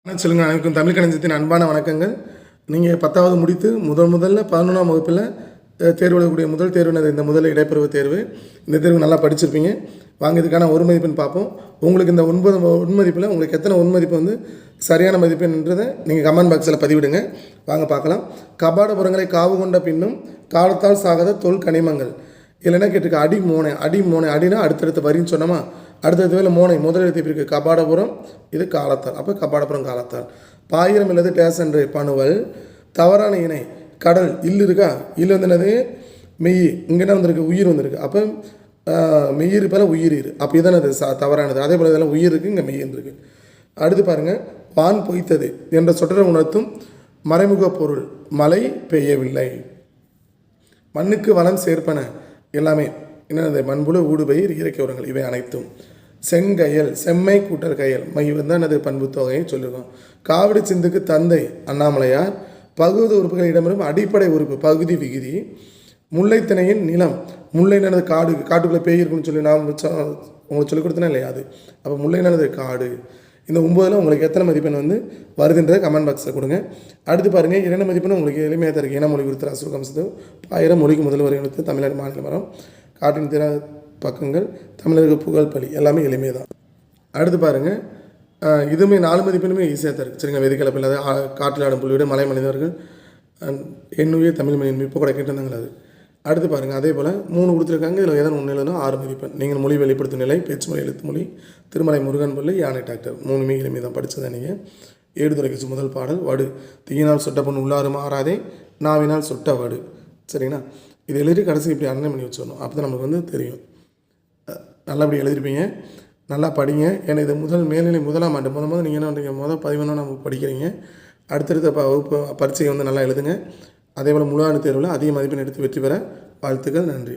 சொல்லுங்கள். அனைவருக்கும் தமிழ் கணிதத்தின் அன்பான வணக்கங்கள். நீங்கள் 10வது முடித்து முதல்ல 11ஆம் வகுப்பில் தேர்வு எழுதக்கூடிய முதல் தேர்வுனது இந்த முதல் இடைப்பருவ தேர்வு. இந்த தேர்வு நல்லா படிச்சிருப்பீங்க. வாங்க இதுக்கான ஒரு மதிப்பெண் பார்ப்போம். உங்களுக்கு இந்த 9 மதிப்பில் உங்களுக்கு எத்தனை மதிப்பு வந்து சரியான மதிப்பெண்ன்றதை நீங்கள் கமெண்ட் பாக்ஸில் பதிவிடுங்க. வாங்க பார்க்கலாம். கபாடபுரங்களை காவு கொண்ட பின்னும் காலத்தால் சாகாத தொல் கனிமங்கள். இதில் என்ன கேட்டிருக்கு? அடிமோனை அடினா அடுத்தடுத்த வரின்னு சொன்னோமா, அடுத்தடுத்த வேலை மோனை முதல் எழுத்து இருக்கு. கபாடபுரம் இது காலத்தால், அப்போ கபாடபுரம் காலத்தால். பாயிரம் இல்லது டேஸ் என்று பணுவல் தவறான இணை கடல் இல்லு இருக்கா, இல்லு வந்து என்னது மெய், இங்கே என்ன வந்திருக்கு உயிர் வந்திருக்கு. அப்போ மெய்யிரு பேர உயிர், அப்போ இதான அது தவறானது. அதே போல் இதெல்லாம் உயிர் இருக்குது, இங்கே மெய் இருக்குது. அடுத்து பாருங்கள், வான் பொய்த்தது என்ற சொற்றரை உணர்த்தும் மறைமுக பொருள் மழை பெய்யவில்லை. மண்ணுக்கு வளம் சேர்ப்பன எல்லாமே என்னது மண்புழு ஊடுபயிர் இயற்கை உரங்கள் இவை அனைத்தும். செங்கயல் செம்மை கூட்டல் கயல் மை வந்து என்னது பண்பு தொகையை சொல்லியிருக்கோம். காவடி சிந்துக்கு தந்தை அண்ணாமலையார். பகுதி உறுப்புகளிடமிருந்து அடிப்படை உறுப்பு பகுதி விகுதி. முல்லைத்திணையின் நிலம் முல்லை நடந்த காடு, காட்டுக்குள்ளே பேய் இருக்குன்னு சொல்லி நான் உங்களுக்கு சொல்லிக் கொடுத்தேனா இல்லையா அது. அப்போ முல்லை நடந்த காடு. இந்த 9ல் உங்களுக்கு எத்தனை மதிப்பெண் வந்து வருதுன்றதை கமெண்ட் பாக்ஸில் கொடுங்க. அடுத்து பாருங்கள், 2 மதிப்பெண் உங்களுக்கு எளிமையாக தருக்கு. இன மொழி கொடுத்து அசுரகம்சத்து 1000 மொழிக்கு முதல் வரை எடுத்து தமிழர் மாநில மரம் காட்டின் திற பக்கங்கள் தமிழருக்கு புகழ் பலி எல்லாமே எளிமையாக தான். அடுத்து பாருங்கள், இதுவுமே 4 மதிப்பெண்ணுமே ஈஸியாக தருக்கு. சரிங்க, வெதிக்கலப்பு இல்லாத காட்டில் ஆடும் புள்ளிவிட மலை மனிதர்கள் எண்ணுவே தமிழ் மொழியின் இப்போ கூட கேட்டிருந்தாங்களா அது. அடுத்து பாருங்கள், அதே போல் 3 கொடுத்துருக்காங்க. இதில் எதன் 1 எழுதுனா 6 மதிப்பெண். நீங்கள் மொழி வெளிப்படுத்தும் நிலை பேச்சு மொழி எழுத்து மொழி திருமலை முருகன் பள்ளி யானை டாக்டர் 3மே எளிமை தான் படித்ததை நீங்கள். ஏடுதுறைக்கு முதல் பாடல் வடு தீயினால் சுட்ட பொண்ணு உள்ளாறு மாறாதே நாவினால் சுட்ட வடு. சரிங்களா, இது எழுதி கடைசி இப்படி அண்ணன் பண்ணி வச்சிடணும். அப்போ தான் நமக்கு வந்து தெரியும். நல்லபடி எழுதிருப்பீங்க, நல்லா படிங்க. ஏன்னா இது மேல்நிலை 1ஆம் ஆண்டு முதல் நீங்கள் என்ன பண்ணுறீங்க, 11 நம்ம படிக்கிறீங்க. அடுத்தடுத்த வகுப்பு பரீட்சையை வந்து நல்லா எழுதுங்க. அதே போல் முழு ஆண்டு தேர்வில் அதிக மதிப்பெண் எடுத்து வெற்றி பெற வாழ்த்துக்கள். நன்றி.